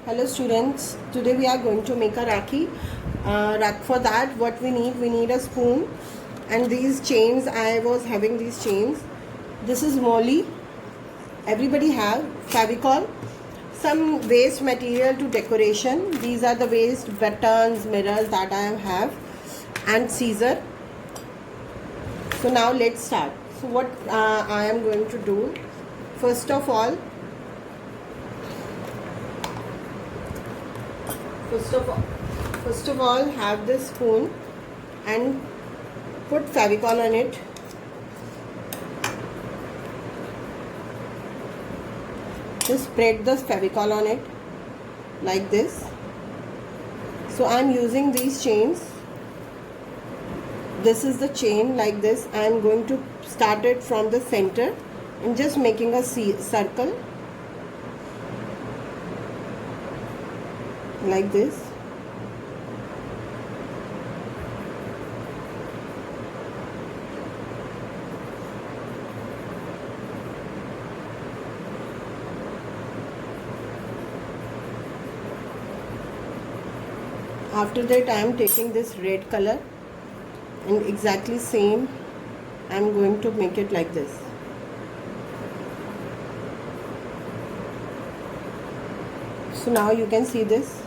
Hello students, today we are going to make a Rakhi. For that what we need a spoon and these chains. I was having these chains. This is Molly. Everybody have Favicol. Some waste material to decoration. These are the waste buttons, mirrors that I have, and scissor. So now let's start. So what I am going to do, first of all, have this spoon and put Favicol on it. Just spread the Favicol on it like this. So I am using these chains. This is the chain like this. I am going to start it from the center and just making a circle like this. After that I am taking this red color and exactly same I am going to make it like this. So now you can see this.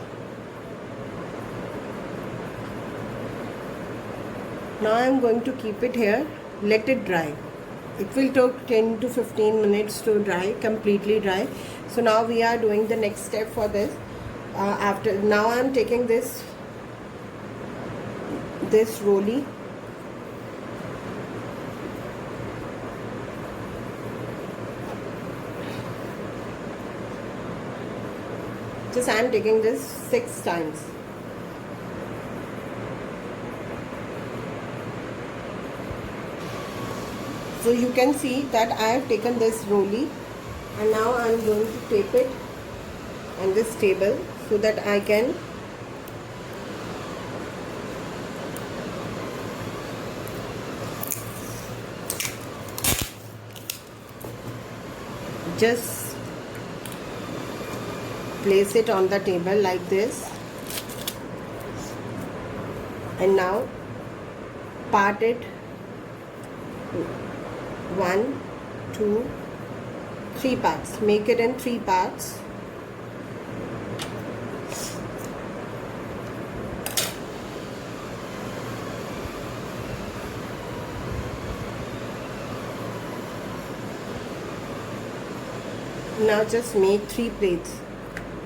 Now I am going to keep it here, let it dry. It will take 10 to 15 minutes to dry, completely dry. So now we are doing the next step for this. Now I am taking this rolly. Just I am taking this 6 times. So you can see that I have taken this rolly and now I am going to tape it on this table so that I can just place it on the table like this, and now part it 1, 2, 3 parts. Make it in 3 parts. Now just make 3 plates.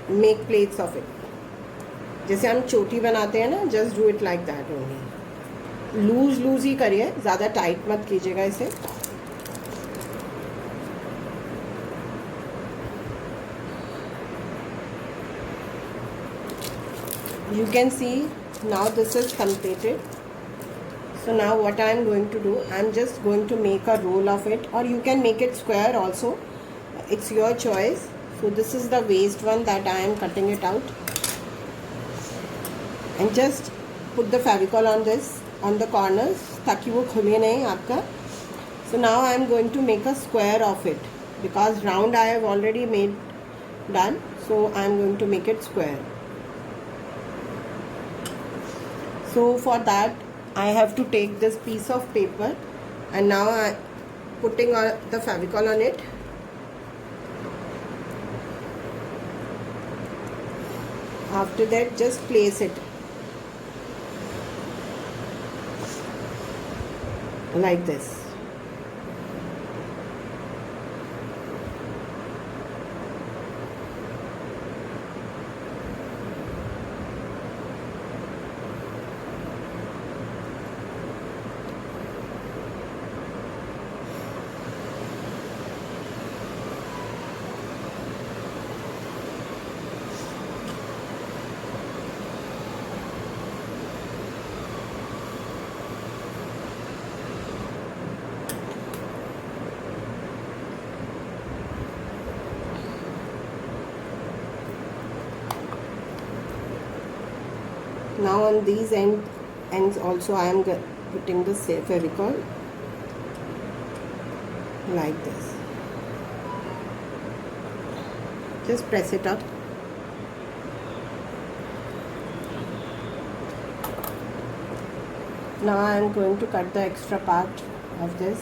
Make plates of it. जैसे हम चोटी बनाते हैं ना, just do it like that only. Loose ही करिए, ज़्यादा tight मत कीजिएगा इसे. You can see now this is completed. So now what I am going to do, I am just going to make a roll of it, or you can make it square also. It's your choice. So this is the waste one that I am cutting it out, and just put the Favicol on this, on the corners, ताकि वो खुले नहीं आपका. So now I am going to make a square of it, because round I have already made done. So I am going to make it square. So for that I have to take this piece of paper, and now I am putting the Favicol on it. After that just place it like this. Now on these ends also I am putting the Favicol like this. Just press it up. Now I am going to cut the extra part of this.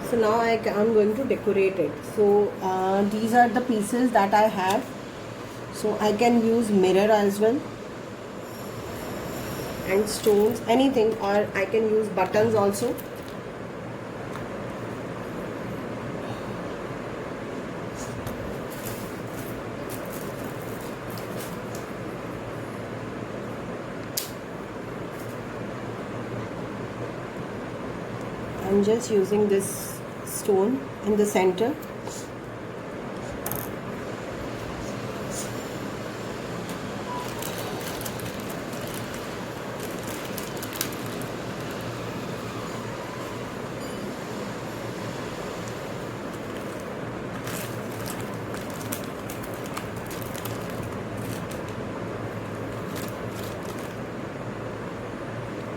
So now I am going to decorate it. So these are the pieces that I have. So I can use mirror as well, and stones, anything, or I can use buttons also. I'm just using this stone in the center.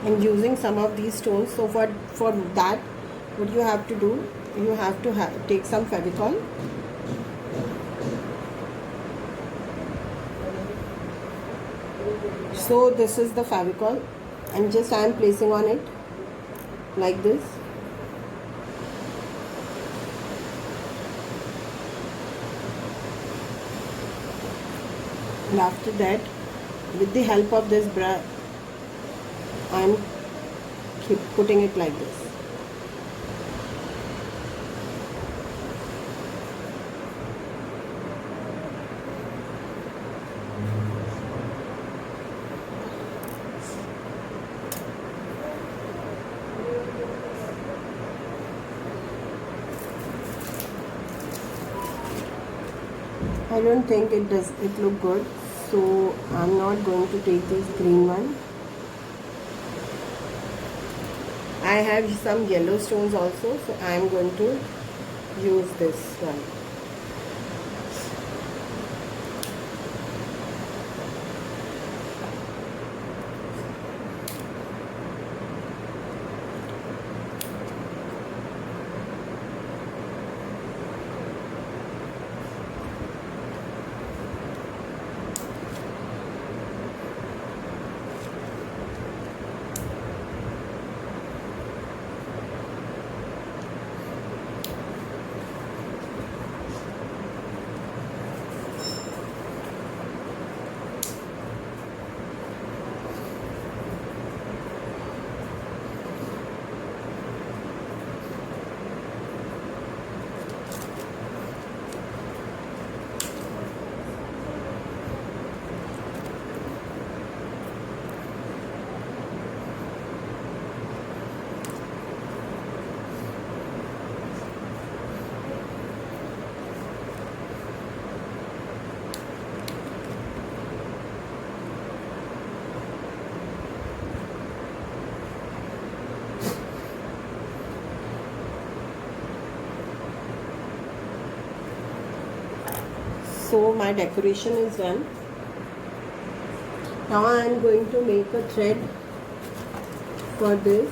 And using some of these stones. So for that, what you have to do, you have to take some Fevicol. So this is the Fevicol, and just I am placing on it like this. And after that, with the help of this brush, I am keep putting it like this. I don't think it look good, so I'm not going to take this green one. I have some yellow stones also, so I am going to use this one. So my decoration is done. Now I am going to make a thread for this.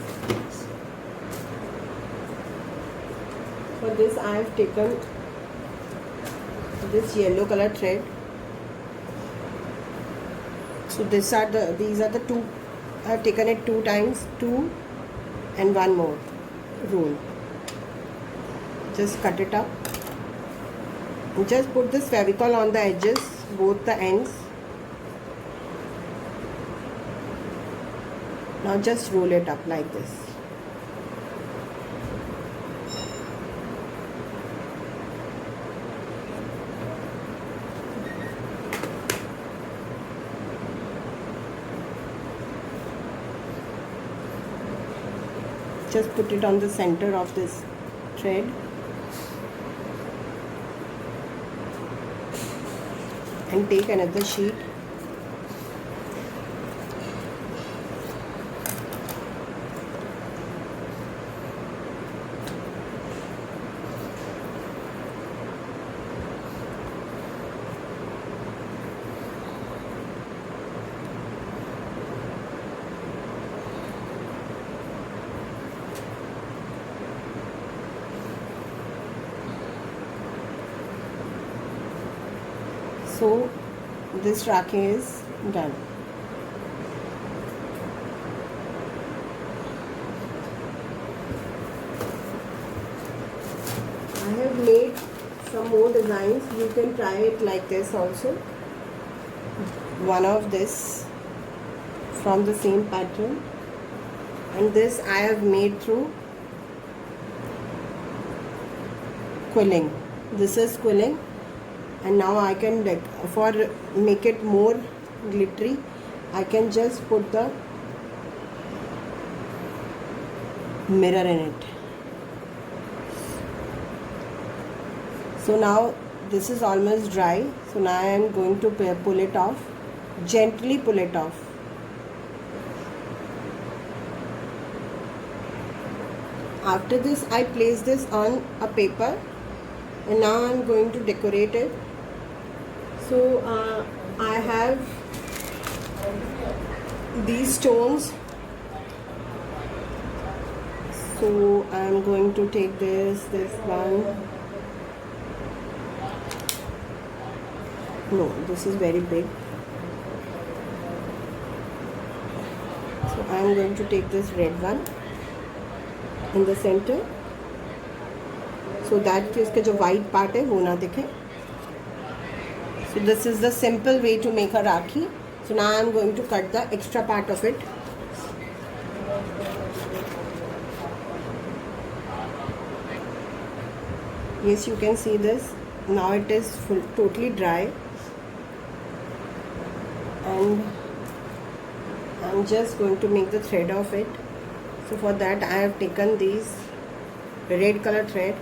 For this I have taken this yellow color thread. So these are the two. I have taken it 2 times, 2 and 1 more roll. Just cut it up. Just put this Fevicol on the edges, both the ends. Now just roll it up like this. Just put it on the center of this thread. And take another sheet. So this Rakhi is done. I have made some more designs. You can try it like this also. One of this from the same pattern, and this I have made through quilling. This is quilling, and now I can, for make it more glittery, I can just put the mirror in it. So now this is almost dry. So now I am going to pull it off. Gently pull it off. After this, I place this on a paper, and now I am going to decorate it. So I have these stones. So I am going to take this one. No, this is very big. So I am going to take this red one in the center, so that इसका जो white part है वो ना दिखे. So this is the simple way to make a Rakhi. So now I am going to cut the extra part of it. Yes, you can see this. Now it is totally dry, and I'm just going to make the thread of it. So for that I have taken these red color thread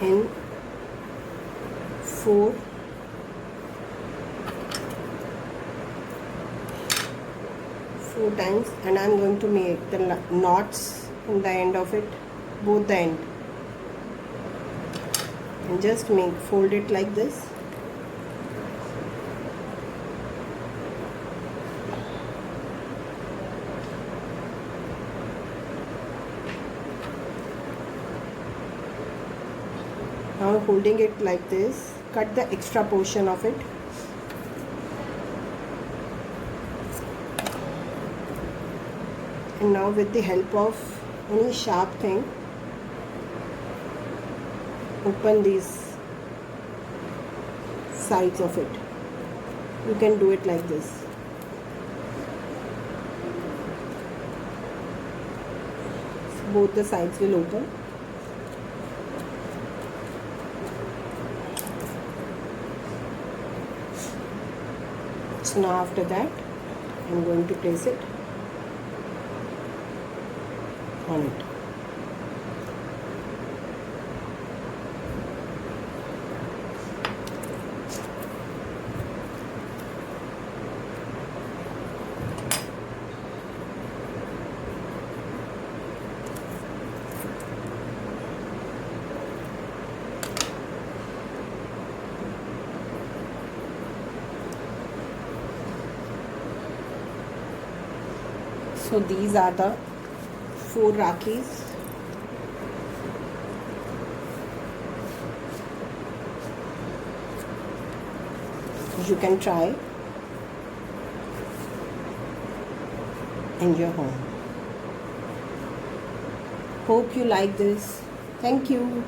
in 4 times, and I'm going to make the knots in the end of it, both the end, and just fold it like this. Now holding it like this, cut the extra portion of it. And now with the help of any sharp thing, open these sides of it. You can do it like this. So both the sides will open. So now after that, I'm going to place it on it. So these are the 4 Rakhis. You can try in your home. Hope you like this. Thank you.